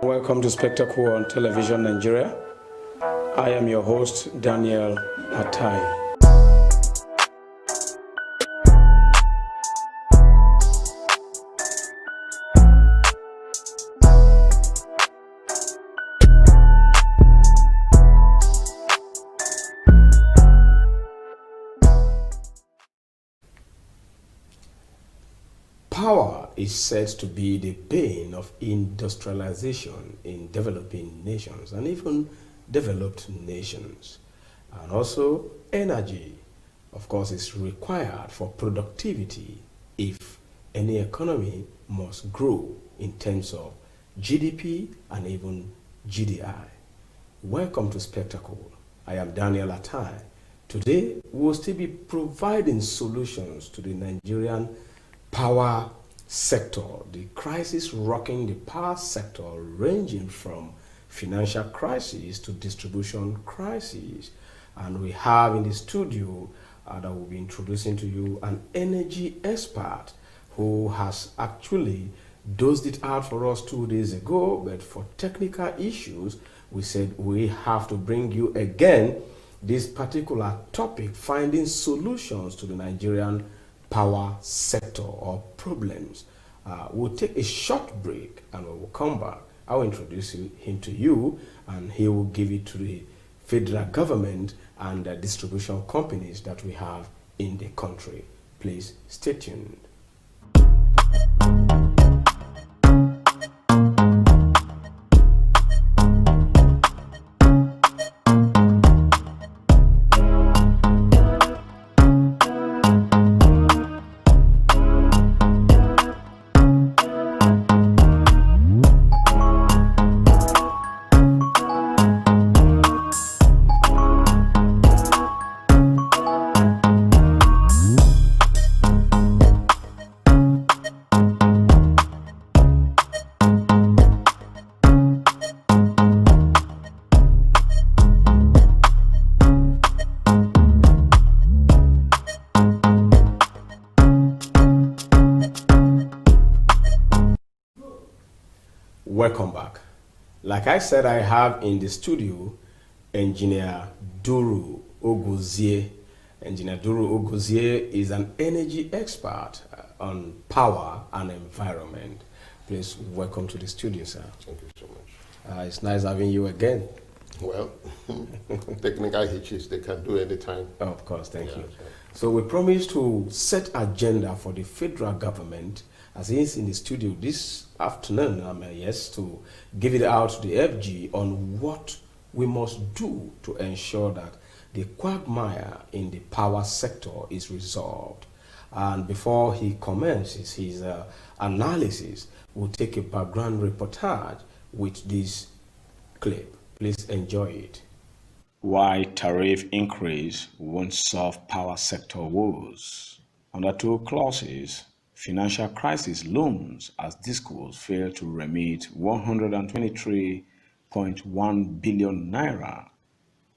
Welcome to Spectacle on Television Nigeria. I am your host, Daniel Atai. Power is said to be the bane of industrialization in developing nations and even developed nations. And also, energy, of course, is required for productivity if any economy must grow in terms of GDP and even GDI. Welcome to Spectacle. I am Daniel Atai. Today, we will still be providing solutions to the Nigerian power sector, the crisis rocking the power sector, ranging from financial crisis to distribution crisis. And we have in the studio that will be introducing to you an energy expert who has actually dosed it out for us 2 days ago, but for technical issues we said we have to bring you again this particular topic, finding solutions to the Nigerian power sector or problems. We'll take a short break and we will come back. I'll introduce him to you and he will give it to the federal government and the distribution companies that we have in the country. Please stay tuned. Welcome back. Like I said, I have in the studio Engineer Duru Ogozie. Engineer Duru Ogozie is an energy expert on power and environment. Please welcome to the studio, sir. Thank you so much. It's nice having you again. Well, technical hitches, they can do anytime. Oh, of course, thank you. So we promised to set agenda for the federal government as he is in the studio this afternoon, to give it out to the FG on what we must do to ensure that the quagmire in the power sector is resolved. And before he commences his analysis, we'll take a background reportage with this clip. Please enjoy it. Why tariff increase won't solve power sector woes. Under two clauses, financial crisis looms as discos fail to remit 123.1 billion naira.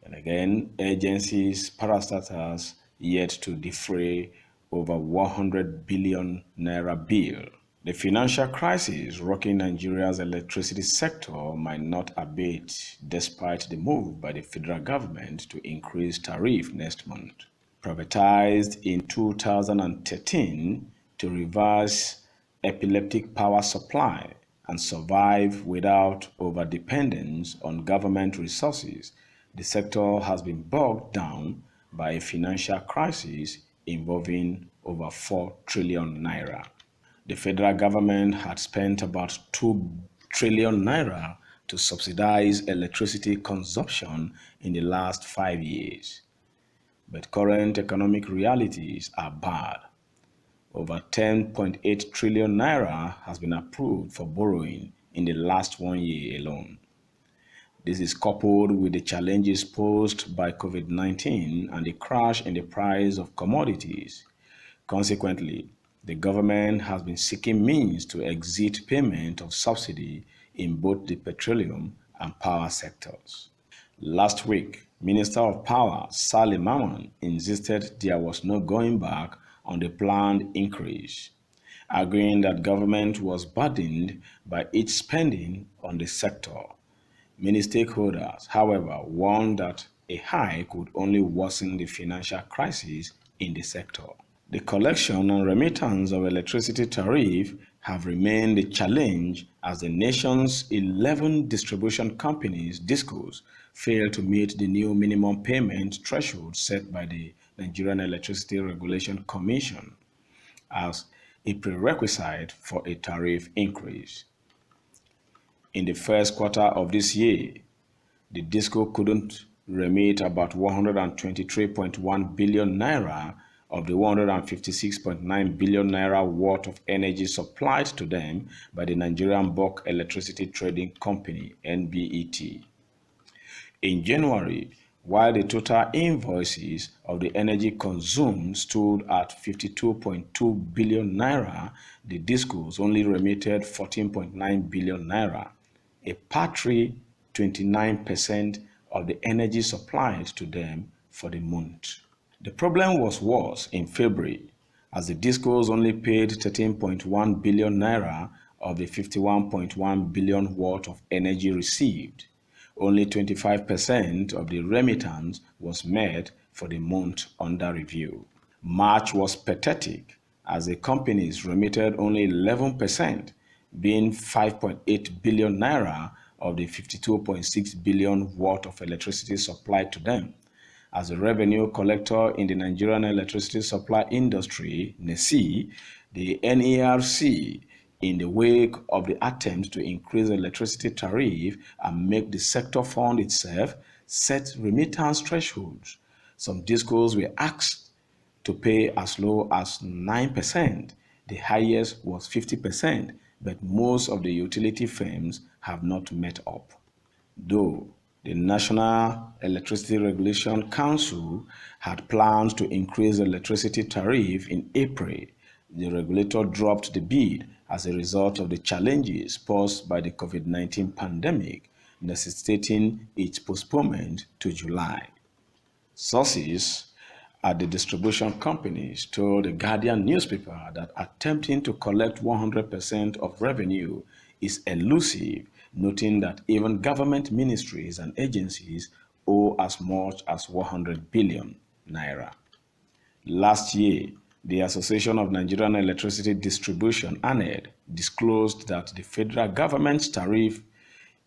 And again, agencies, parastatals yet to defray over 100 billion naira bill. The financial crisis rocking Nigeria's electricity sector might not abate despite the move by the federal government to increase tariff next month. Privatized in 2013, to reverse epileptic power supply and survive without overdependence on government resources, the sector has been bogged down by a financial crisis involving over 4 trillion naira. The federal government had spent about 2 trillion naira to subsidize electricity consumption in the last 5 years. But current economic realities are bad. Over 10.8 trillion naira has been approved for borrowing in the last 1 year alone. This is coupled with the challenges posed by COVID-19 and the crash in the price of commodities. Consequently, the government has been seeking means to exit payment of subsidy in both the petroleum and power sectors. Last week, Minister of Power Saleh Maman insisted there was no going back on the planned increase. arguing that government was burdened by its spending on the sector. Many stakeholders, however, warned that a hike would only worsen the financial crisis in the sector. The collection and remittance of electricity tariff have remained a challenge as the nation's 11 distribution companies (DISCOs) fail to meet the new minimum payment threshold set by the Nigerian Electricity Regulation Commission as a prerequisite for a tariff increase. In the first quarter of this year, the DISCO couldn't remit about 123.1 billion naira of the 156.9 billion naira worth of energy supplied to them by the Nigerian Bulk Electricity Trading Company (NBET). In January, while the total invoices of the energy consumed stood at 52.2 billion naira, the DISCOs only remitted 14.9 billion naira, a paltry 29% of the energy supplied to them for the month. The problem was worse in February, as the DISCOs only paid 13.1 billion naira of the 51.1 billion worth of energy received. Only 25% of the remittance was made for the month under review. March was pathetic, as the companies remitted only 11%, being 5.8 billion naira of the 52.6 billion worth of electricity supplied to them. As a revenue collector in the Nigerian electricity supply industry, (NESI), the NERC, in the wake of the attempt to increase the electricity tariff and make the sector fund itself, set remittance thresholds. Some DISCOs were asked to pay as low as 9%. The highest was 50%, but most of the utility firms have not met up. Though the National Electricity Regulation Council had planned to increase the electricity tariff in April, the regulator dropped the bid as a result of the challenges posed by the COVID-19 pandemic, necessitating its postponement to July. Sources at the distribution companies told the Guardian newspaper that attempting to collect 100% of revenue is elusive, noting that even government ministries and agencies owe as much as 100 billion naira. Last year, the Association of Nigerian Electricity Distribution (AMED) disclosed that the federal government's tariff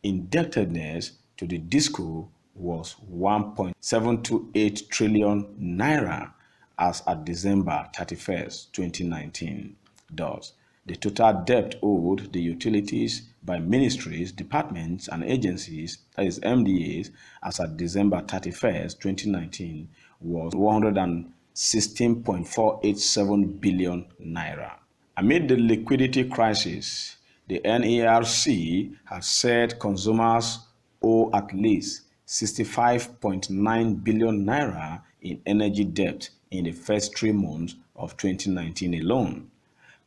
indebtedness to the DISCO was 1.728 trillion naira as at December 31st, 2019. Thus, the total debt owed the utilities by ministries, departments, and agencies, that is MDAs, as at December 31st, 2019, was 116.487 billion naira. Amid the liquidity crisis, the NERC has said consumers owe at least 65.9 billion naira in energy debt in the first 3 months of 2019 alone.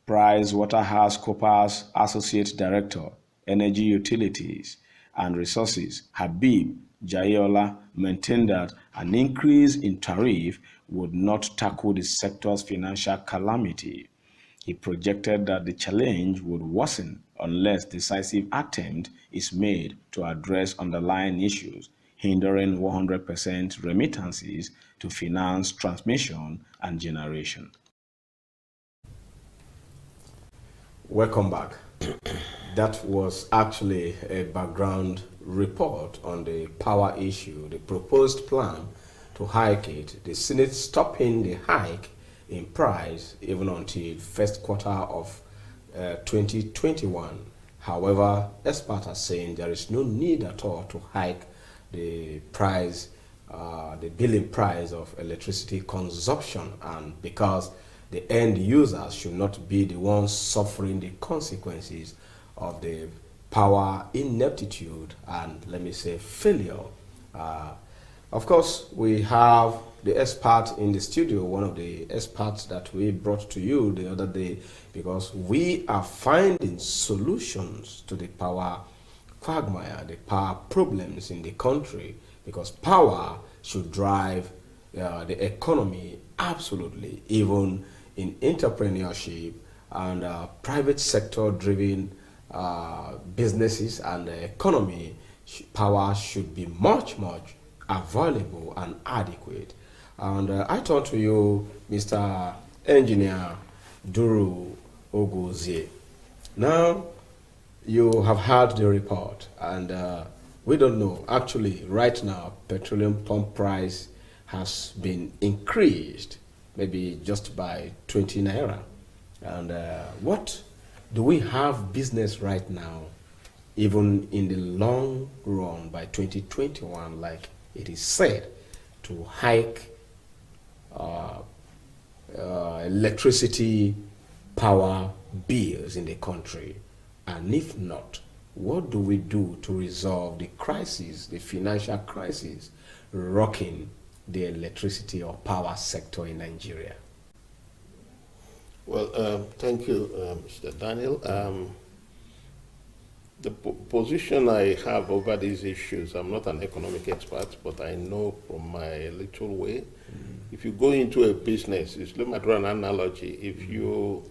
PricewaterhouseCoopers Associate Director, Energy Utilities and Resources, Habib Jayola, maintained that an increase in tariff would not tackle the sector's financial calamity. He projected that the challenge would worsen unless decisive attempt is made to address underlying issues hindering 100% remittances to finance transmission and generation. Welcome back. That was actually a background report on the power issue, the proposed plan to hike it, the Senate stopping the hike in price even until first quarter of 2021. However, experts are saying there is no need at all to hike the price, the billing price of electricity consumption, and because the end users should not be the ones suffering the consequences of the power ineptitude and, let me say, failure. Of course, we have the expert in the studio, one of the experts that we brought to you the other day, because we are finding solutions to the power quagmire, the power problems in the country, because power should drive the economy absolutely, even in entrepreneurship and private sector driven businesses and the economy, power should be much available and adequate. And I turn to you, Mr. Engineer Duru Ogozie. Now, you have heard the report, and we don't know. Actually, right now, petroleum pump price has been increased, maybe just by 20 naira. And what do we have business right now, even in the long run by 2021, like it is said, to hike electricity power bills in the country? And if not, what do we do to resolve the crisis, the financial crisis, rocking the electricity or power sector in Nigeria? Well, thank you, Mr. Daniel. The position I have over these issues, I'm not an economic expert, but I know from my little way, if you go into a business, let me draw an analogy. If you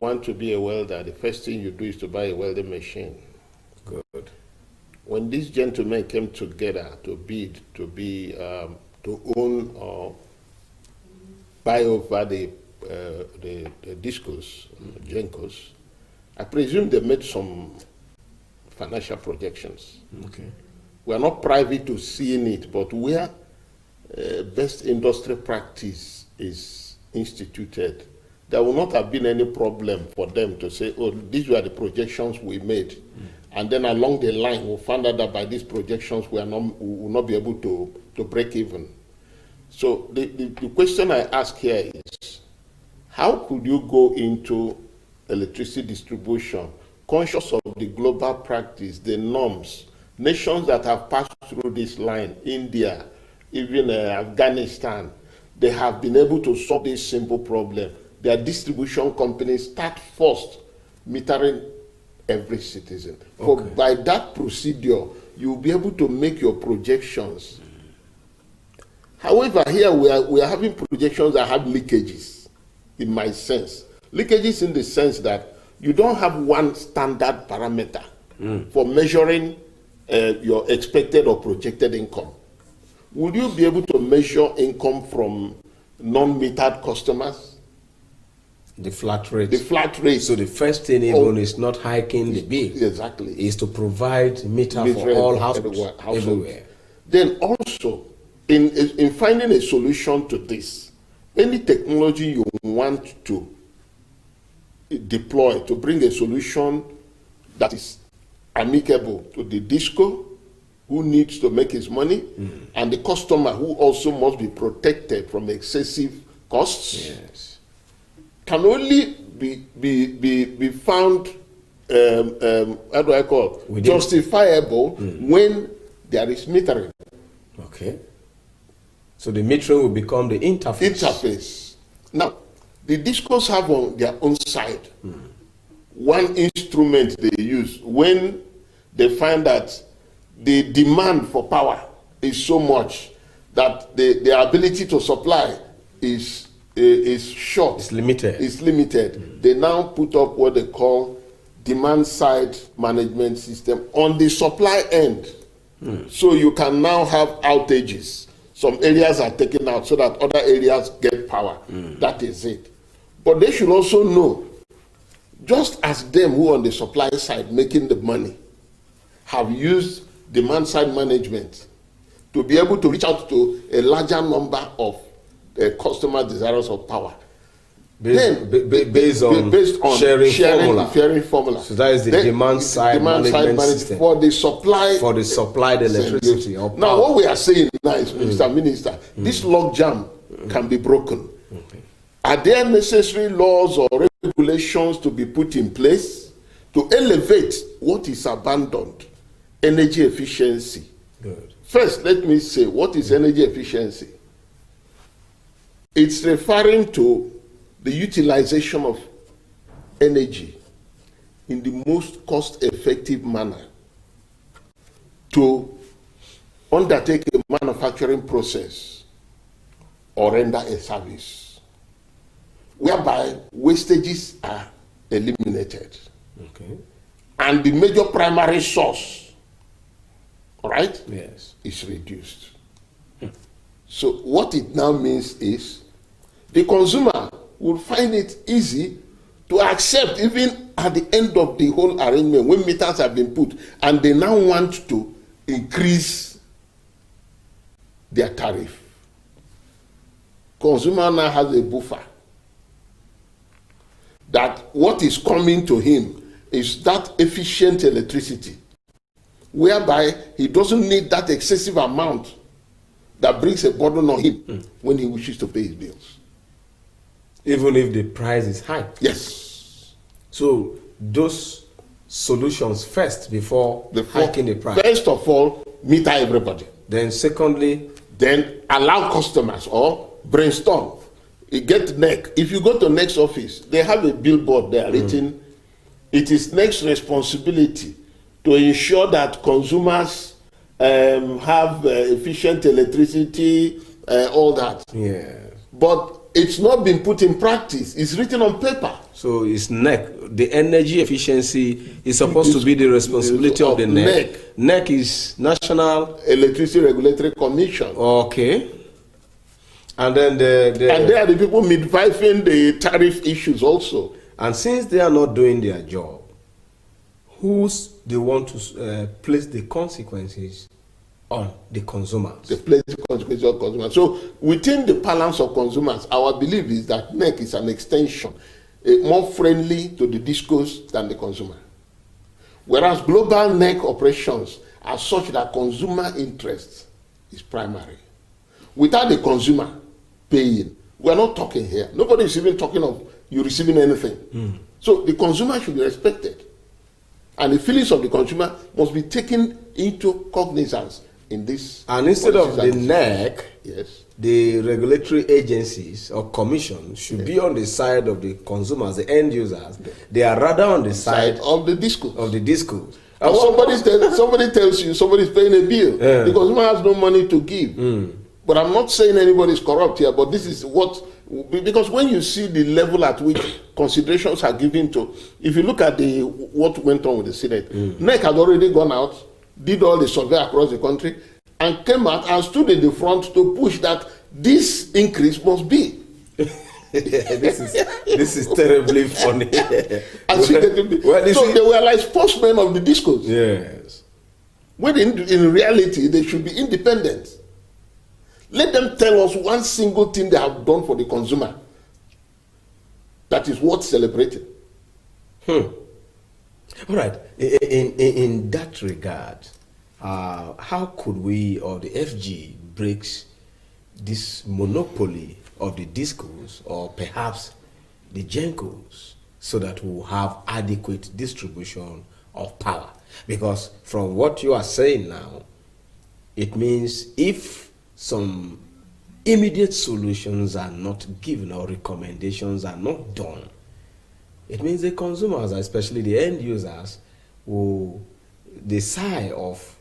want to be a welder, the first thing you do is to buy a welding machine. Good. When these gentlemen came together to bid, to own or buy over the discos, Gencos, I presume they made some financial projections. Okay. We are not privy to seeing it, but where best industry practice is instituted, there will not have been any problem for them to say, oh, these were the projections we made. And then along the line, we'll find out that by these projections, we will not be able to break even. So the question I ask here is, how could you go into electricity distribution conscious of the global practice, the norms, nations that have passed through this line, India, even Afghanistan, they have been able to solve this simple problem. Their distribution companies start first metering every citizen. Okay. For by that procedure, you'll be able to make your projections. However, here we are having projections that have leakages, in my sense. Leakages in the sense that you don't have one standard parameter for measuring your expected or projected income. Would you be able to measure income from non-metered customers? The flat rate. The flat rate. So the first thing even is not hiking the bill. Exactly. Is to provide meter for all households everywhere. Then also, in finding a solution to this, any technology you want to deploy to bring a solution that is amicable to the disco, who needs to make his money, and the customer, who also must be protected from excessive costs, yes, can only be found, how do I call it, justifiable when there is metering. Okay. So the metering will become the interface. Now, the discos have on their own side one instrument they use when they find that the demand for power is so much that the ability to supply is short. It's limited. It's limited. They now put up what they call demand side management system on the supply end. So you can now have outages. Some areas are taken out so that other areas get power. That is it. But they should also know, just as them who on the supply side making the money have used demand side management to be able to reach out to a larger number of customer desirous of power. Based on sharing formula. So that is the demand side management system for the supply. For the supplied electricity. Or power. Now what we are saying now is, Mr. Minister, this logjam can be broken. Okay. Are there necessary laws or regulations to be put in place to elevate what is abandoned? Energy efficiency. Good. First, let me say, what is energy efficiency? It's referring to the utilization of energy in the most cost-effective manner to undertake a manufacturing process or render a service. whereby wastages are eliminated. Okay. And the major primary source, right, Yes. is reduced. So what it now means is the consumer will find it easy to accept, even at the end of the whole arrangement, when meters have been put, and they now want to increase their tariff. Consumer now has a buffer that what is coming to him is that efficient electricity, whereby he doesn't need that excessive amount that brings a burden on him when he wishes to pay his bills. Even if the price is high. Yes. So those solutions first before hiking the price. First of all, meter everybody. Then secondly, then allow customers or brainstorm. You get NEC. If you go to NEC's office, they have a billboard there written, it is NEC's responsibility to ensure that consumers have efficient electricity, all that. yeah. But it's not been put in practice. It's written on paper. So it's NEC. The energy efficiency is supposed to be the responsibility of the NEC. NEC is National Electricity Regulatory Commission. Okay. And then and they are the people midwifing the tariff issues also. And since they are not doing their job, who's the one to place the consequences on the consumers? They place the consequences on consumers. So within the balance of consumers, our belief is that NEC is an extension, more friendly to the discos than the consumer. Whereas global NEC operations are such that consumer interest is primary. Without the consumer paying, we're not talking here. Nobody is even talking of you receiving anything. So the consumer should be respected. And the feelings of the consumer must be taken into cognizance in this. And instead of the NEC, yes, the regulatory agencies or commission should be on the side of the consumers, the end users. They are rather on the side of the disco. Of the disco. And somebody tells you somebody's paying a bill. The consumer has no money to give. But I'm not saying anybody is corrupt here, but this is what, because when you see the level at which considerations are given to, if you look at what went on with the Senate, NEC had already gone out, did all the survey across the country, and came out and stood in the front to push that this increase must be. This is terribly funny. So they were like spokesmen of the discos. Yes. When in reality, they should be independent. Let them tell us one single thing they have done for the consumer that is worth celebrating. All right. In that regard, how could we or the FG breaks this monopoly of the discos or perhaps the gencos so that we'll have adequate distribution of power? Because from what you are saying now, it means if some immediate solutions are not given or recommendations are not done, it means the consumers, especially the end users, will decide of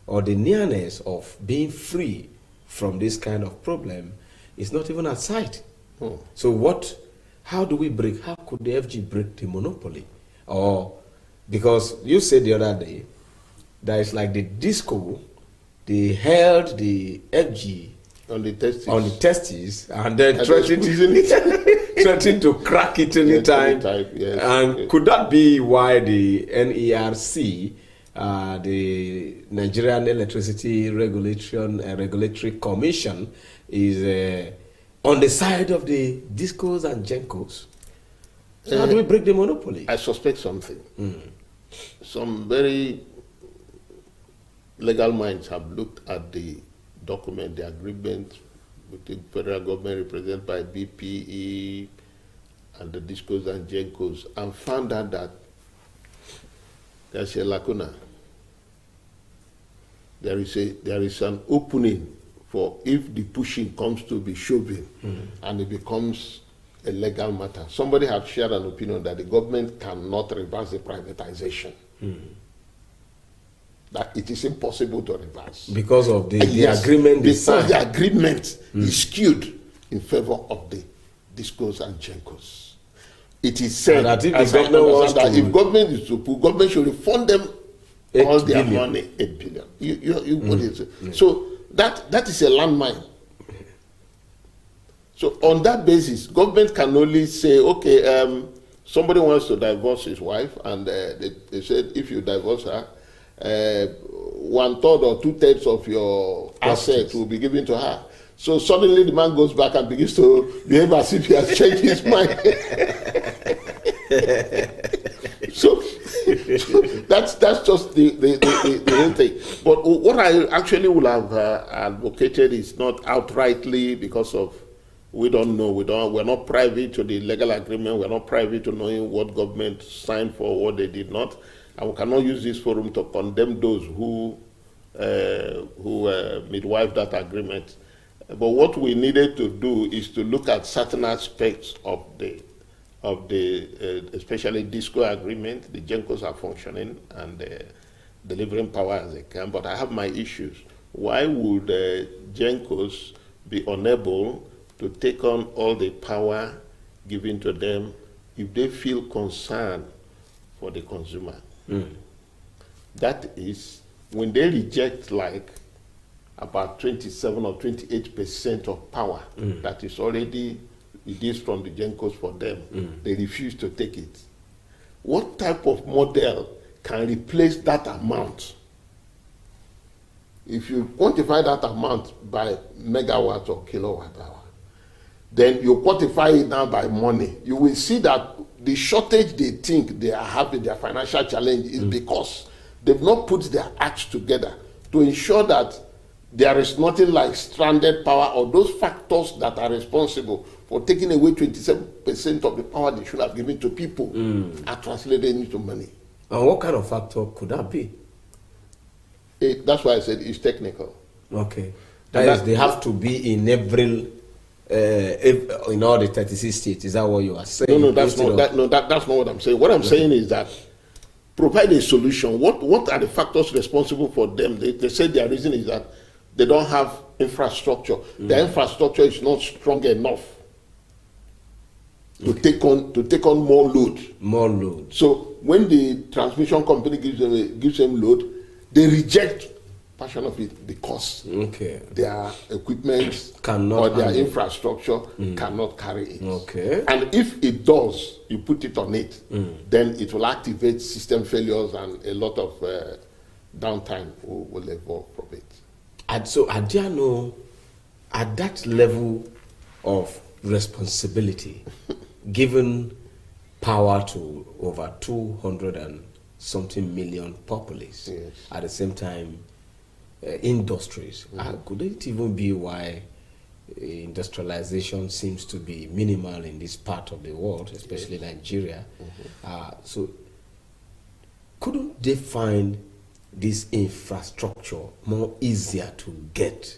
or the nearness of being free from this kind of problem is not even at sight. So how do we break, how could the FG break the monopoly? Or, because you said the other day, that it's like the disco, they held the FG on the testes and then threatened to crack it anytime. Yes. And could that be why the NERC, the Nigerian Electricity Regulatory Commission, is on the side of the discos and gencos? So how do we break the monopoly? I suspect something. Some very legal minds have looked at the document, the agreement with the federal government represented by BPE and the discos and gencos, and found out that there's a lacuna. There is an opening for if the pushing comes to be shoving and it becomes a legal matter. Somebody had shared an opinion that the government cannot reverse the privatization. That it is impossible to reverse. Because of the agreement. Because the agreement is skewed in favor of the discos and gencos. It is said, that if as the I government wants understand, that to, if government is to put, government should refund them all their billion. money, 8 billion. You what is it? So that is a landmine. So on that basis, government can only say, okay, somebody wants to divorce his wife, and they said if you divorce her, 1/3 or 2/3 of your assets will be given to her. So suddenly the man goes back and begins to behave as if he has changed his mind. so that's just the whole thing. But what I actually would have advocated is not outrightly because of we don't know, we're not privy to the legal agreement, we're not privy to knowing what government signed for, what they did not, and we cannot use this forum to condemn those who midwife that agreement. But what we needed to do is to look at certain aspects of the especially DISCO agreement. The GENCOs are functioning and delivering power as they can, but I have my issues. Why would GENCOs be unable to take on all the power given to them if they feel concern for the consumer? That is, when they reject like about 27 or 28% of power that is already released from the GENCOs for them, they refuse to take it. What type of model can replace that amount? If you quantify that amount by megawatt or kilowatt hour, then you quantify it now by money, you will see that the shortage they think they are having, their financial challenge, is because they've not put their acts together to ensure that there is nothing like stranded power or those factors that are responsible for taking away 27% of the power they should have given to people are translated into money. And what kind of factor could that be? That's why I said it's technical. Okay. That is, they have to be in every, in all the 36 states. Is that what you are saying? No, that's not what I'm saying. What I'm saying is that provide a solution. What are the factors responsible for them? They said their reason is that they don't have infrastructure. The infrastructure is not strong enough to take on more load. More load. So when the transmission company gives them load, they reject portion of it because their equipment or their infrastructure cannot carry it. Okay. And if it does, you put it on it, then it will activate system failures and a lot of downtime will evolve from it. And so, at that level of responsibility, given power to over 200 and something million populace, at the same time, industries, could it even be why industrialization seems to be minimal in this part of the world, especially Nigeria? So, couldn't they find this infrastructure more easier to get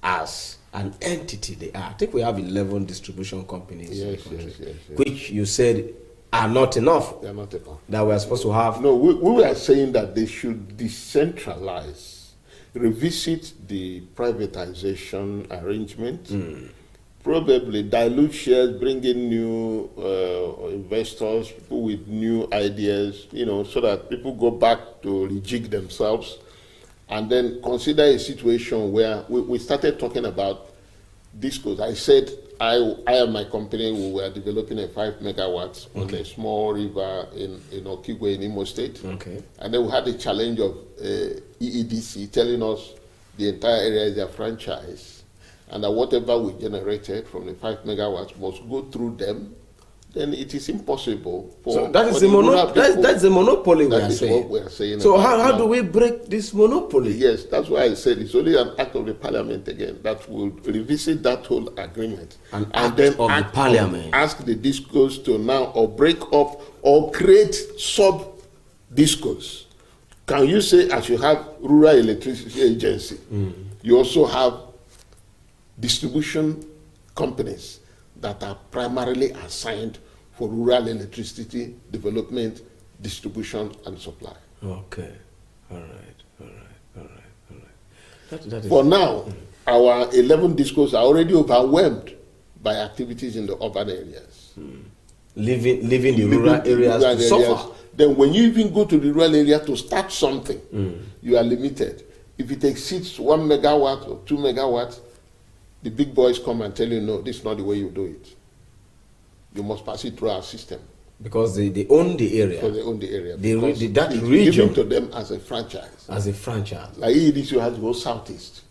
as an entity they are? I think we have 11 distribution companies in the country, which you said are not enough. They are not enough. That we are supposed to have. No, we were saying that they should decentralize, revisit the privatization arrangement, probably dilute shares, bring in new investors, people with new ideas, so that people go back to rejig themselves, and then consider a situation where we started talking about DISCOs. I said I and my company, we were developing a 5 megawatts on a small river in Okigwe in Imo State. Okay. And then we had the challenge of EEDC telling us the entire area is their franchise, and that whatever we generated from the 5 megawatts must go through them. Then it is impossible for. So that is the that's the monopoly we are saying. What we are saying. So how do we break this monopoly? Yes, that's why I said it's only an act of the parliament again that will revisit that whole agreement. And then of the parliament. Ask the DISCOs to now or break up or create sub DISCOs. Can you say as you have rural electricity agency, you also have distribution companies that are primarily assigned for rural electricity development, distribution, and supply. Okay. All right. For now, our 11 DISCOs are already overwhelmed by activities in the urban areas. Leaving the rural areas to suffer. Then when you even go to the rural area to start something, you are limited. If it exceeds 1 megawatt or 2 megawatts, the big boys come and tell you, no, this is not the way you do it. You must pass it through our system. Because they own the area. Because they own the area. That region. Given to them as a franchise. As a franchise. Like EDC has to go southeast.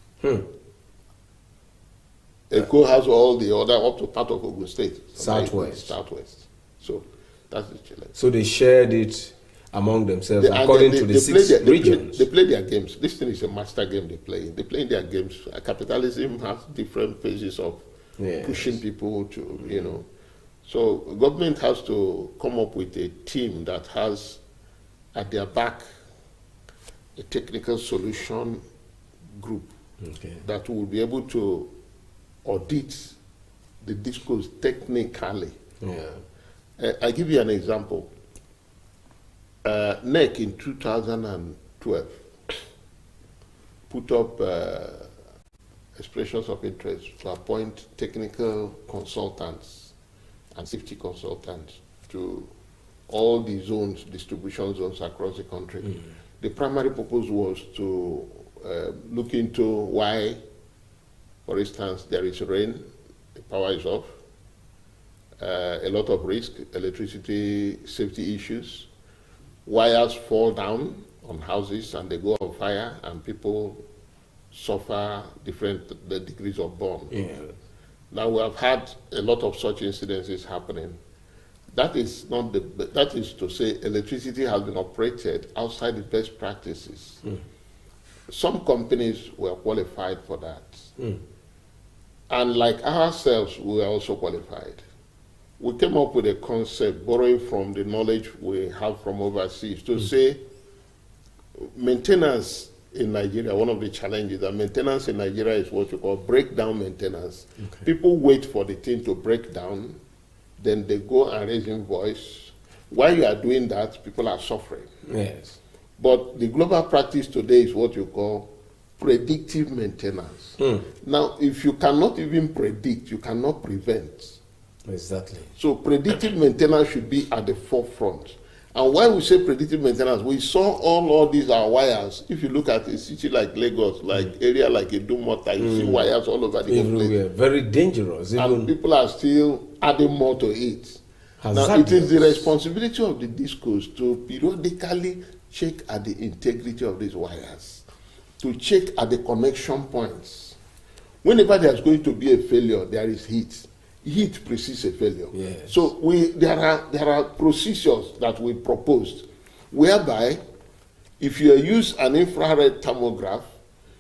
Eko has all the other up to part of Ogun State. Southwest. Southwest. So that's the challenge. So they shared it among themselves according to the 6 regions. They play their games. This thing is a master game they play. They play their games. Capitalism has different phases of pushing people to, you know. So government has to come up with a team that has at their back a technical solution group that will be able to audit the discourse technically. I give you an example. NEC in 2012 put up expressions of interest to appoint technical consultants and safety consultants to all the zones, distribution zones across the country. The primary purpose was to look into why, for instance, there is rain, the power is off, a lot of risk, electricity safety issues, wires fall down on houses and they go on fire and people suffer different degrees of burn. Now we have had a lot of such incidences happening. That is not that is to say electricity has been operated outside the best practices. Some companies were qualified for that. And like ourselves, we were also qualified. We came up with a concept, borrowing from the knowledge we have from overseas, to say maintenance in Nigeria, one of the challenges that maintenance in Nigeria is what you call breakdown maintenance. People wait for the thing to break down, then they go and raise invoice. While you are doing that, people are suffering. But the global practice today is what you call predictive maintenance. Now, if you cannot even predict, you cannot prevent. Exactly. So predictive maintenance should be at the forefront. And why we say predictive maintenance, we saw all these wires. If you look at a city like Lagos, like area like Idumota, you see wires all over the place. Very dangerous. And people are still adding more to it. Now, it is the responsibility of the discos to periodically check at the integrity of these wires, to check at the connection points. Whenever there's going to be a failure, there is heat. Heat precedes a failure. So there are procedures that we proposed, whereby if you use an infrared thermograph,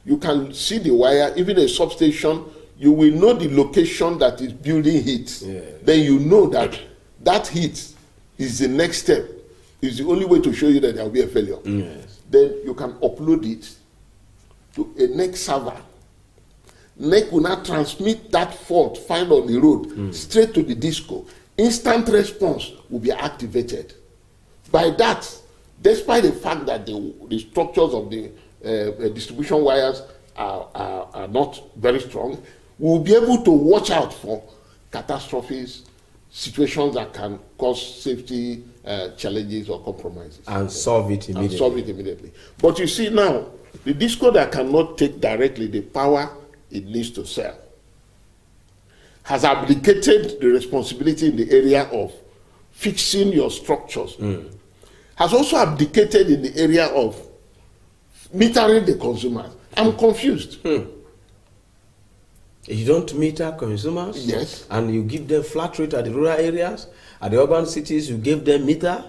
you can see the wire, even a substation, you will know the location that is building heat. Then you know that that heat is the next step, is the only way to show you that there will be a failure. Then you can upload it to a NEC server. NEC will not transmit that fault found on the road straight to the disco. Instant response will be activated. By that, despite the fact that the structures of the distribution wires are not very strong, we will be able to watch out for catastrophes, situations that can cause safety challenges or compromises. And solve it immediately. But you see now, the disco that cannot take directly the power it needs to sell has abdicated the responsibility in the area of fixing your structures, has also abdicated in the area of metering the consumers. I'm confused. You don't meter consumers? Yes. And you give them flat rate at the rural areas, at the urban cities you give them meter,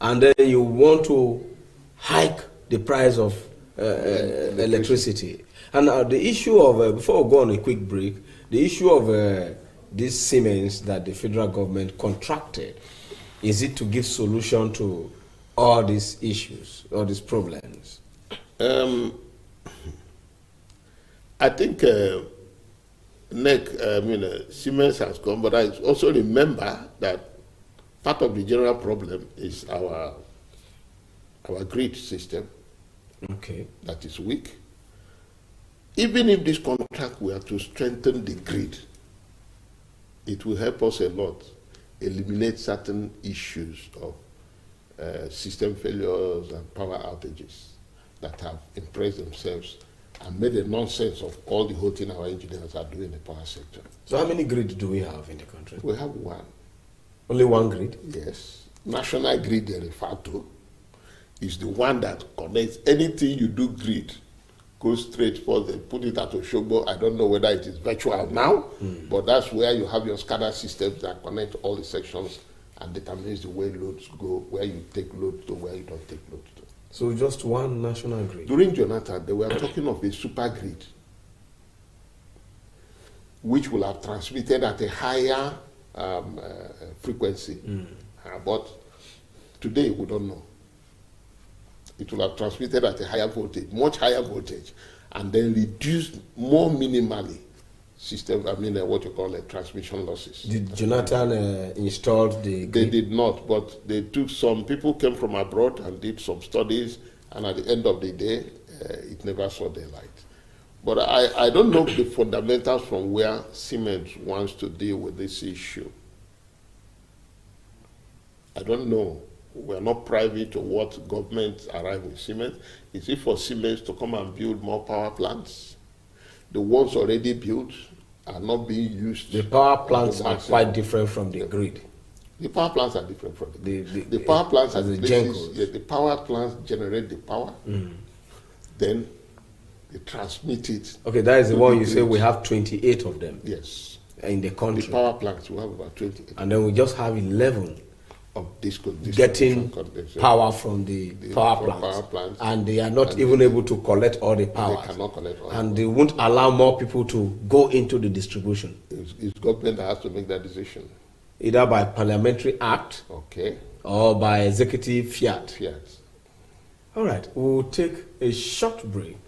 and then you want to hike the price of electricity. And the issue of, before we go on a quick break, the issue of this Siemens that the federal government contracted, is it to give solution to all these issues, all these problems? I think NEC, Siemens has come, but I also remember that part of the general problem is our grid system. That is weak. Even if this contract were to strengthen the grid, it will help us a lot eliminate certain issues of system failures and power outages that have impressed themselves and made a nonsense of all the whole thing our engineers are doing in the power sector. So how many grids do we have in the country? We have one. Only one grid? Yes. National grid they refer to is the one that connects anything you do grid. Go straight for the put it at Oshobo. I don't know whether it is virtual now, but that's where you have your SCADA systems that connect all the sections and determines the way loads go, where you take loads to, where you don't take loads to. So just one national grid? During Jonathan, they were talking of a super grid, which will have transmitted at a higher frequency. But today, we don't know. It will have transmitted at a higher voltage, much higher voltage, and then reduced more minimally system, what you call transmission losses. Did Jonathan install the grid? They did not, but they took some people came from abroad and did some studies, and at the end of the day, it never saw daylight. But I don't know the fundamentals from where Siemens wants to deal with this issue. I don't know. We're not privy to what government arrived with Siemens. Is it for Siemens to come and build more power plants? The ones already built are not being used. The power plants are quite different from the grid. The power plants are different from the power plants are the places, the power plants generate the power, then they transmit it. Okay, that is the one you say we have 28 of them. Yes. In the country. The power plants, we have about 28. And then we just have 11 of this getting power from the power plants. And they are not even able to collect all the power. They cannot collect all and they won't allow more people to go into the distribution. It's government that has to make that decision. Either by parliamentary act, okay, or by executive fiat. All right, we'll take a short break.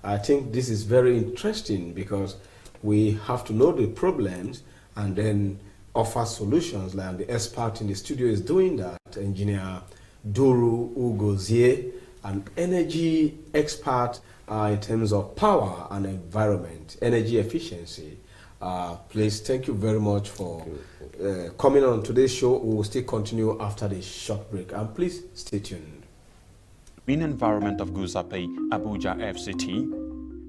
I think this is very interesting because we have to know the problems and then offer solutions, like the expert in the studio is doing that, Engineer Duru Ugozie, an energy expert in terms of power and environment, energy efficiency. Please, thank you very much for coming on today's show. We will still continue after this short break, and please stay tuned. In environment of Guzape, Abuja FCT,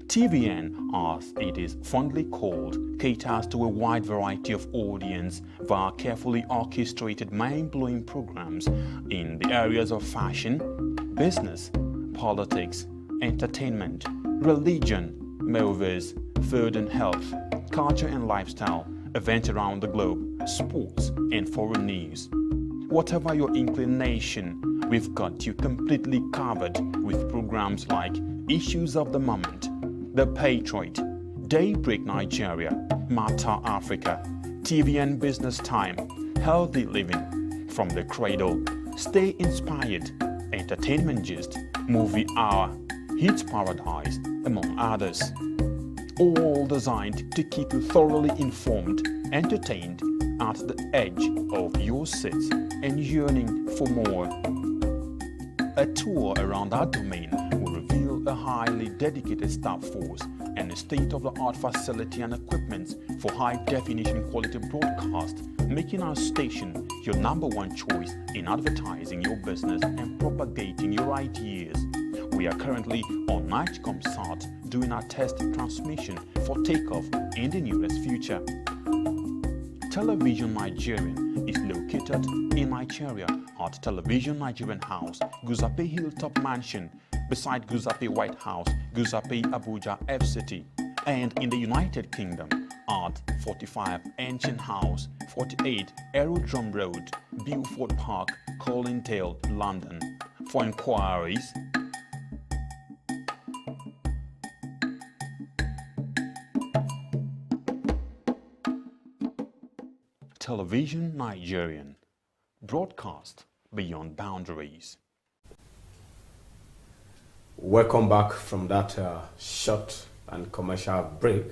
TVN, as it is fondly called, caters to a wide variety of audience via carefully orchestrated mind-blowing programs in the areas of fashion, business, politics, entertainment, religion, movies, food and health, culture and lifestyle, events around the globe, sports and foreign news. Whatever your inclination, we've got you completely covered with programs like Issues of the Moment, The Patriot, Daybreak Nigeria, Matter Africa, TVN Business Time, Healthy Living, From the Cradle, Stay Inspired, Entertainment Gist, Movie Hour, Hits Paradise, among others. All designed to keep you thoroughly informed, entertained, at the edge of your seats and yearning for more. A tour around our domain will reveal a highly dedicated staff force and a state-of-the-art facility and equipment for high-definition quality broadcast, making our station your #1 choice in advertising your business and propagating your ideas. We are currently on Nigecomsat doing our test transmission for takeoff in the nearest future. Television Nigerian is located in Nigeria at Television Nigerian House, Guzape Hilltop Mansion, beside Guzape White House, Guzape Abuja FCT, and in the United Kingdom at 45 Ancient House, 48 Aerodrome Road, Beaufort Park, Colindale, London. For inquiries, Television Nigerian, broadcast beyond boundaries. Welcome back from that short and commercial break.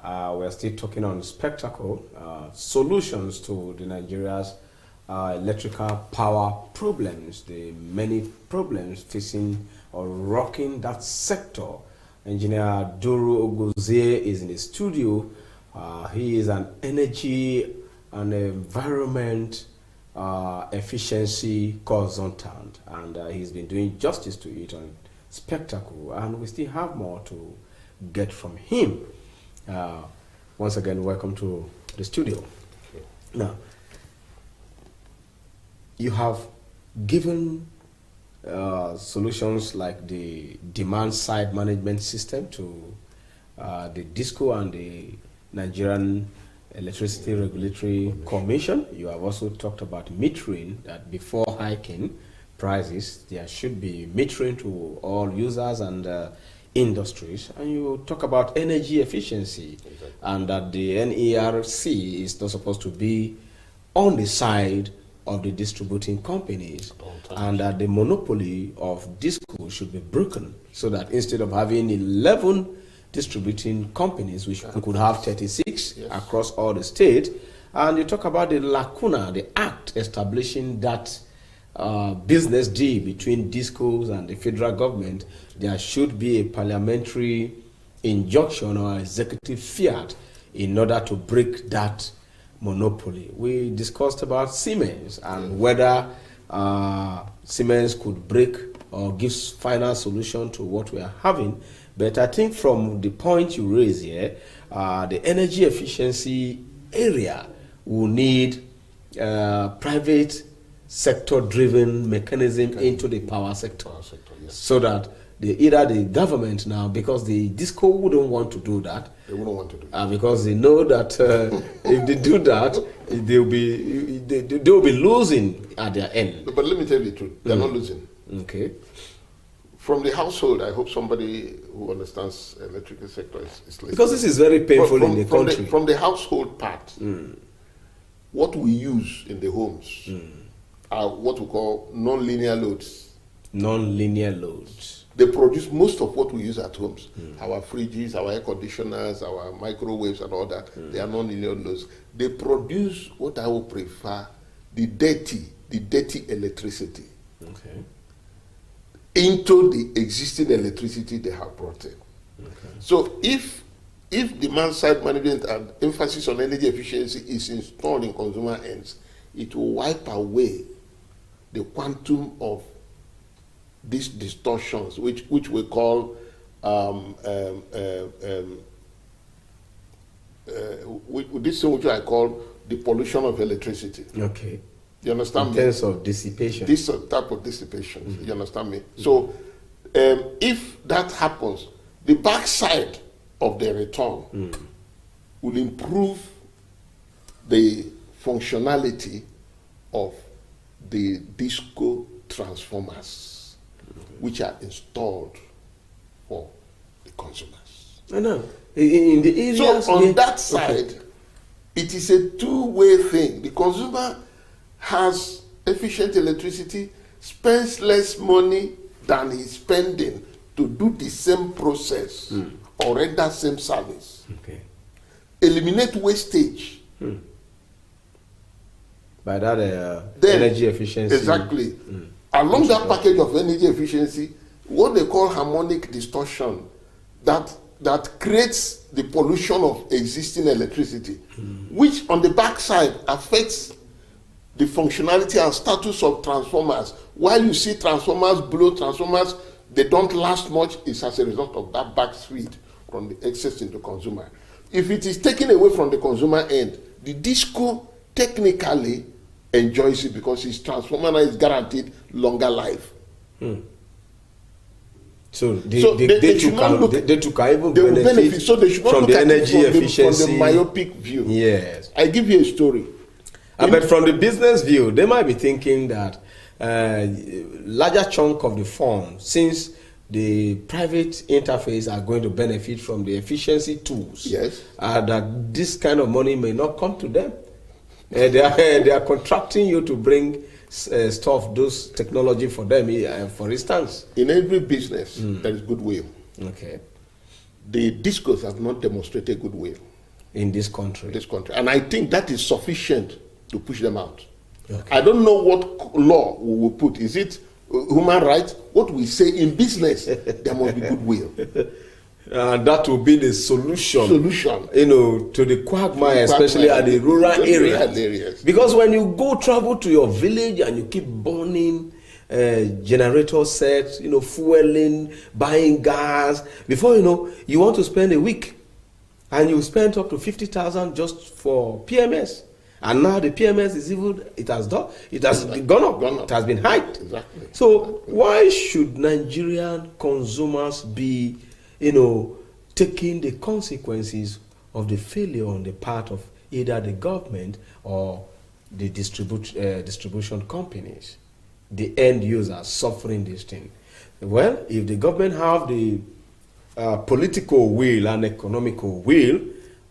We're still talking on spectacle, solutions to the Nigeria's electrical power problems, the many problems facing or rocking that sector. Engineer Duru Oguzie is in the studio. He is an energy an environment efficiency consultant, and he's been doing justice to it on Spectacle, and we still have more to get from him. Once again, welcome to the studio. Now, you have given solutions like the demand side management system to the DISCO and the Nigerian Electricity Regulatory Commission. You have also talked about metering, that before hiking prices, there should be metering to all users and industries. And you talk about energy efficiency, and that the NERC is not supposed to be on the side of the distributing companies, and that the monopoly of DISCO should be broken, so that instead of having 11 distributing companies, which we could have 36 across all the state. And you talk about the lacuna, the act establishing that business deal between DISCOs and the federal government. There should be a parliamentary injunction or executive fiat in order to break that monopoly. We discussed about Siemens and whether Siemens could break or give final solution to what we are having. But I think from the point you raise here, the energy efficiency area will need private sector-driven mechanism into the power sector, so that either the government now, because the DISCO wouldn't want to do that. They wouldn't want to do that. Because they know that if they do that, they'll be losing at their end. But let me tell you the truth, they're not losing. Okay. From the household, I hope somebody who understands electrical sector is listening. Because this is very painful in the country. From the household part, what we use in the homes are what we call non-linear loads. Non-linear loads. They produce most of what we use at homes. Our fridges, our air conditioners, our microwaves and all that, they are non-linear loads. They produce what I would prefer, the dirty electricity. Okay. Into the existing electricity they have brought in. Okay. So if demand side management and emphasis on energy efficiency is installed in consumer ends, it will wipe away the quantum of these distortions, which we call this thing which I call the pollution of electricity. Okay. You understand me? In terms of dissipation. This type of dissipation. You understand me? So if that happens, the backside of the return will improve the functionality of the DISCO transformers, which are installed for the consumers. I know. In the areas so on that side, it is a two-way thing. The consumer has efficient electricity, spends less money than he's spending to do the same process or render same service. Okay. Eliminate wastage. By that energy efficiency. Exactly. Along that package of energy efficiency, what they call harmonic distortion, that creates the pollution of existing electricity, which on the backside affects the functionality and status of transformers. While you see transformers blow, they don't last much. It's as a result of that backfeed from the excess into consumer. If it is taken away from the consumer end, the DISCO technically enjoys it because its transformer is guaranteed longer life. So they will benefit so they should not from look the at energy it efficiency. from the myopic view. Yes. I give you a story. But from the business view, they might be thinking that larger chunk of the fund, since the private interface are going to benefit from the efficiency tools, yes, that this kind of money may not come to them. They are contracting you to bring those technology for them. For instance, in every business there is goodwill. Okay. The DISCOs have not demonstrated goodwill in this country. And I think that is sufficient to push them out. Okay. I don't know what law we will put. Is it human rights? What we say in business, there must be goodwill. And that will be the solution. To the quagmire, especially at the rural areas. Because when you travel to your village and you keep burning generator sets, fueling, buying gas, before you want to spend a week, and you spend up to 50,000 just for PMS. And now the PMS is it has gone up. It has been hiked. Exactly. So why should Nigerian consumers be, taking the consequences of the failure on the part of either the government or the distribution companies, the end users suffering this thing? Well, if the government have the political will and economical will,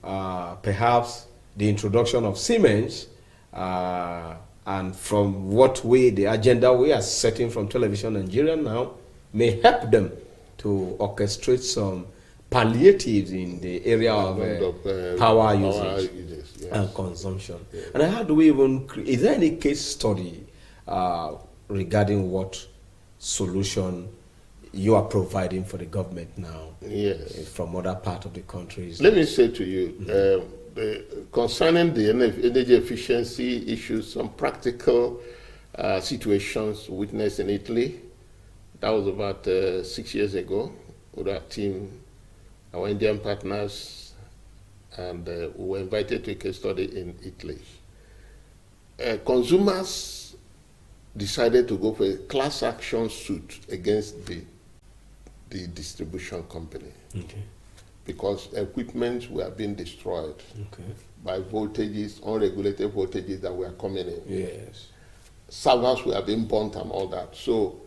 perhaps the introduction of Siemens, and from the agenda we are setting from Television Nigeria now, may help them to orchestrate some palliatives in the area of power usage and consumption. Yes. And how do we is there any case study regarding what solution you are providing for the government now? Yes. From other parts of the countries? Let me say to you, concerning the energy efficiency issues, some practical situations witnessed in Italy. That was about 6 years ago with our team, our Indian partners, and we were invited to a case study in Italy. Consumers decided to go for a class action suit against the distribution company. Okay. Because equipment were being destroyed by voltages, unregulated voltages that were coming in. Yes. Servers were being burnt and all that. So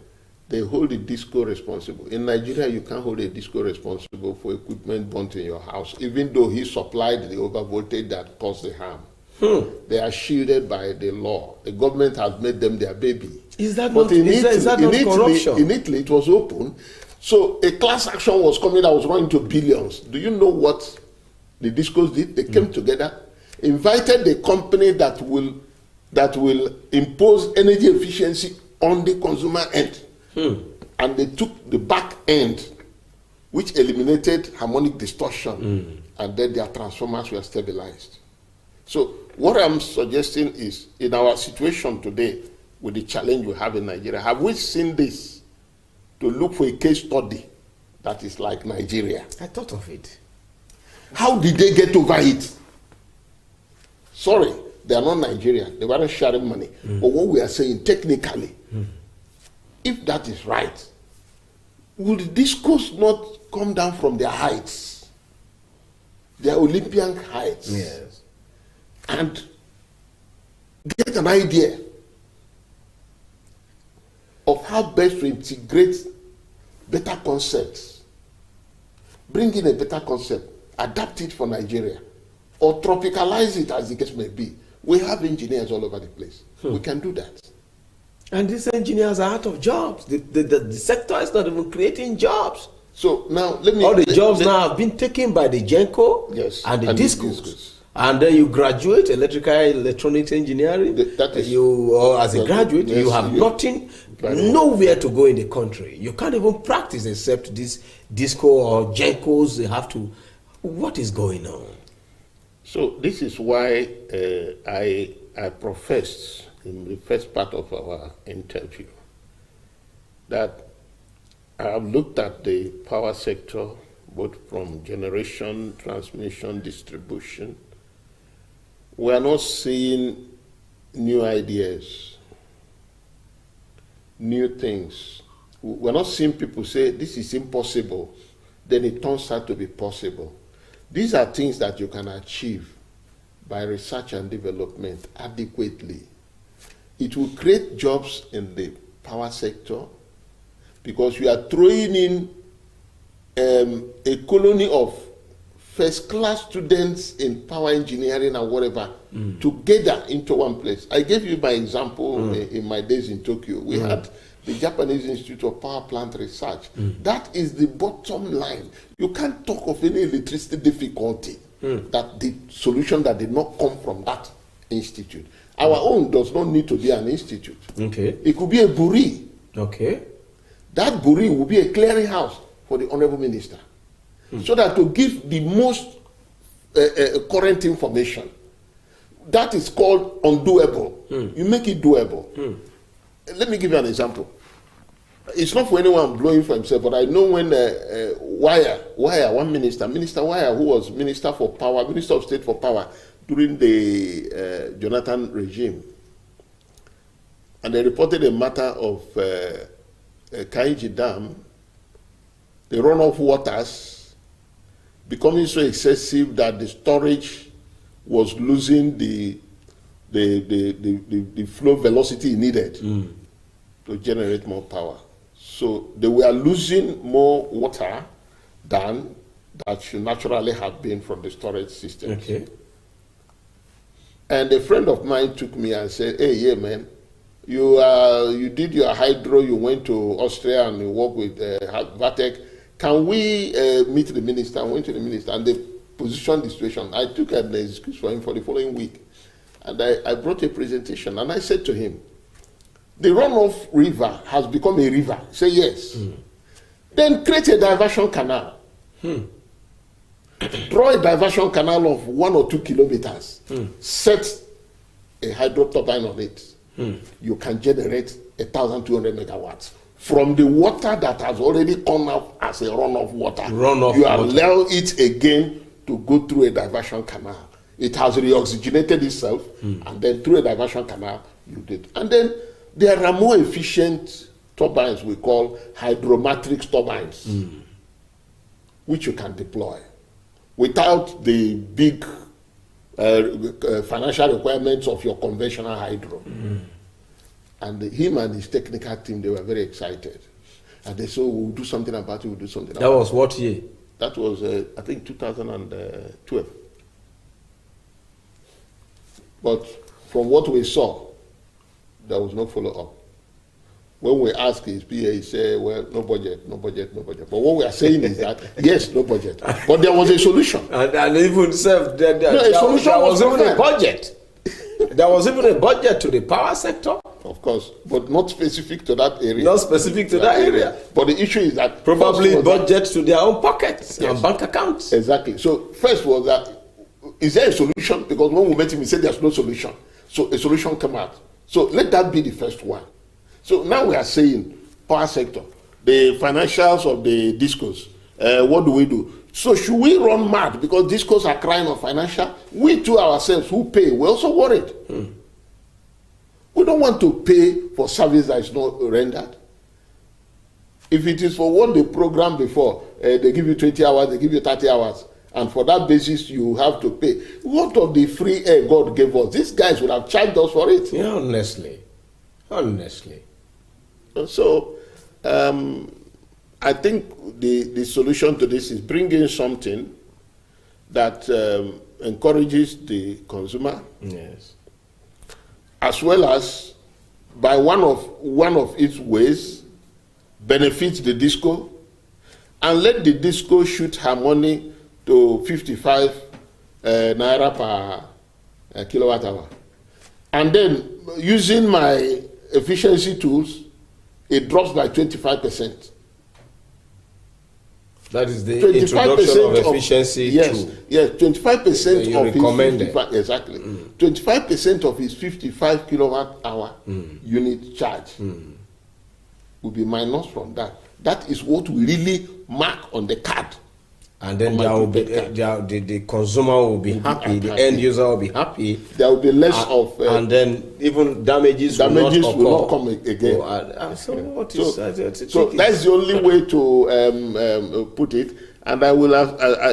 they hold the DISCO responsible. In Nigeria, you can't hold a DISCO responsible for equipment burnt in your house, even though he supplied the over voltage that caused the harm. They are shielded by the law. The government has made them their baby. Is that not corruption? In Italy, it was open. So a class action was coming that was running to billions. Do you know what the DISCOs did? They came together, invited the company that will impose energy efficiency on the consumer end. And they took the back end, which eliminated harmonic distortion, and then their transformers were stabilized. So what I'm suggesting is, in our situation today, with the challenge we have in Nigeria, have we seen this? To look for a case study that is like Nigeria. I thought of it. How did they get over it? Sorry, they are not Nigerian. They weren't sharing money. But what we are saying, technically, if that is right, would the DISCOs not come down from their heights, their Olympian heights, yes, and get an idea of how best to integrate better concepts, bring in a better concept, adapt it for Nigeria, or tropicalize it as the case may be. We have engineers all over the place. We can do that. And these engineers are out of jobs. The sector is not even creating jobs. So now let me... All the jobs now have been taken by the GENCO and the DISCOs. And then you graduate electronics engineering. That is, as a graduate, you have nothing, nowhere to go in the country. You can't even practice except this DISCO or GENCOs. They have to. What is going on? So this is why I professed in the first part of our interview that I have looked at the power sector, both from generation, transmission, distribution. We are not seeing new ideas, new things. We're not seeing people say, this is impossible. Then it turns out to be possible. These are things that you can achieve by research and development adequately. It will create jobs in the power sector because you are throwing in a colony of first-class students in power engineering and whatever together into one place. I gave you my example in my days in Tokyo. We had the Japanese Institute of Power Plant Research. That is the bottom line. You can't talk of any electricity difficulty that the solution that did not come from that institute. Our own does not need to be an institute. Okay. It could be a buri. Okay. That buri will be a clearinghouse for the Honorable Minister. so that to give the most current information. That is called undoable. You make it doable. Let me give you an example. It's not for anyone blowing for himself, but I know when one Minister Wire, who was Minister for Power, Minister of State for Power during the Jonathan regime, and they reported a matter of Kainji Dam, the runoff waters becoming so excessive that the storage was losing the flow velocity needed to generate more power. So they were losing more water than that should naturally have been from the storage system. Okay. And a friend of mine took me and said, hey, yeah, man, you did your hydro, you went to Austria and you worked with Vatek. Can we meet the minister? I went to the minister and they positioned the situation. I took an excuse for him for the following week. And I brought a presentation and I said to him, the runoff river has become a river. Say yes. Then create a diversion canal. Draw a diversion canal of 1 or 2 kilometers. Set a hydro turbine on it. You can generate 1,200 megawatts from the water that has already come out as a runoff water. You allow it again to go through a diversion canal. It has reoxygenated itself, and then through a diversion canal, you did. And then there are more efficient turbines we call hydromatrix turbines, which you can deploy without the big financial requirements of your conventional hydro. And him and his technical team, they were very excited. And they said, we'll do something about it, we'll do something about it. That was what year? That was, I think, 2012. But from what we saw, there was no follow-up. When we asked his PA, he said, well, no budget, no budget, no budget. But what we are saying is that, yes, no budget. But there was a solution. And even there was even a budget. There was even a budget to the power sector. Of course, but not specific to that area. Not specific to that area. But the issue is that... Probably budget to their own pockets and bank accounts. Exactly. So first was that, is there a solution? Because when we met him, he said there's no solution. So a solution came out. So let that be the first one. So now we are saying, power sector, the financials of the discos, what do we do? So should we run mad because discos are crying on financial? We too ourselves who pay, we're also worried. We don't want to pay for service that is not rendered. If it is for what they programmed before, they give you 20 hours, they give you 30 hours, and for that basis you have to pay. What of the free air God gave us? These guys would have charged us for it. Yeah, honestly. So, I think the solution to this is bringing something that encourages the consumer, yes, as well as by one of its ways benefits the disco, and let the disco shoot her money to 55 naira per kilowatt hour, and then using my efficiency tools, it drops by 25%. That is the introduction of efficiency tool. Yes, 25% of recommended. his 55, exactly. 25% of his 55 kilowatt hour unit charge will be minus from that. That is what we really mark on the card. And then there will be, the consumer will be happy, the end user will be happy. There will be less of... and then even damages will not come again. So that's the only way to put it. And I will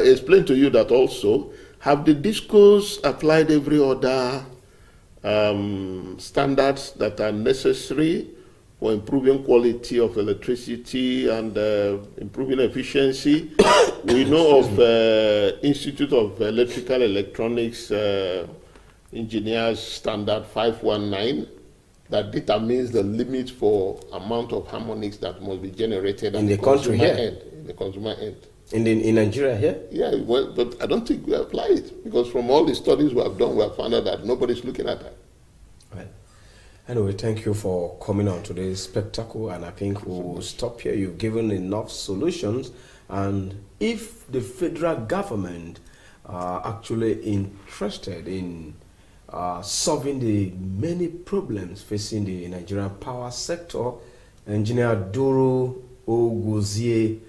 explain to you that also, have the discos applied every other standards that are necessary for improving quality of electricity and improving efficiency? We know of Institute of Electrical Electronics Engineers Standard 519 that determines the limit for amount of harmonics that must be generated in the country here, in the consumer end. In Nigeria here? Yeah, well, but I don't think we apply it because from all the studies we have done, we have found out that nobody's looking at that. Right. Anyway, thank you for coming on today's spectacle, and I think we'll stop here. You've given enough solutions, and if the federal government are actually interested in solving the many problems facing the Nigerian power sector, Engineer Duru Oguzie,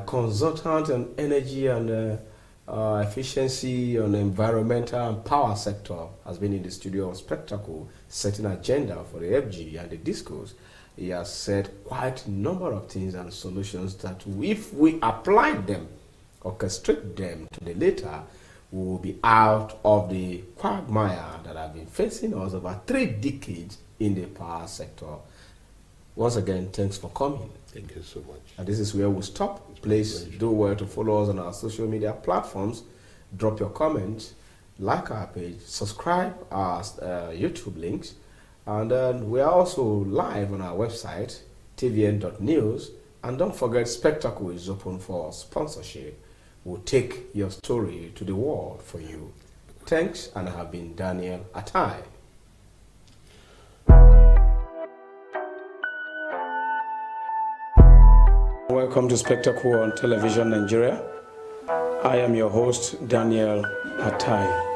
consultant on energy and efficiency on the environmental and power sector, has been in the studio of Spectacle setting agenda for the FG and the discourse. He has said quite a number of things and solutions that if we apply them, orchestrate them to the later, we will be out of the quagmire that have been facing us over 3 decades in the power sector. Once again, thanks for coming. Thank you so much. And this is where we stop. Please do well to follow us on our social media platforms. Drop your comments, like our page, subscribe our YouTube links, and then we are also live on our website, tvn.news. And don't forget, Spectacle is open for sponsorship. We'll take your story to the world for you. Thanks, and I have been Daniel Atai. Welcome to Spectacle on Television Nigeria. I am your host, Daniel Atai.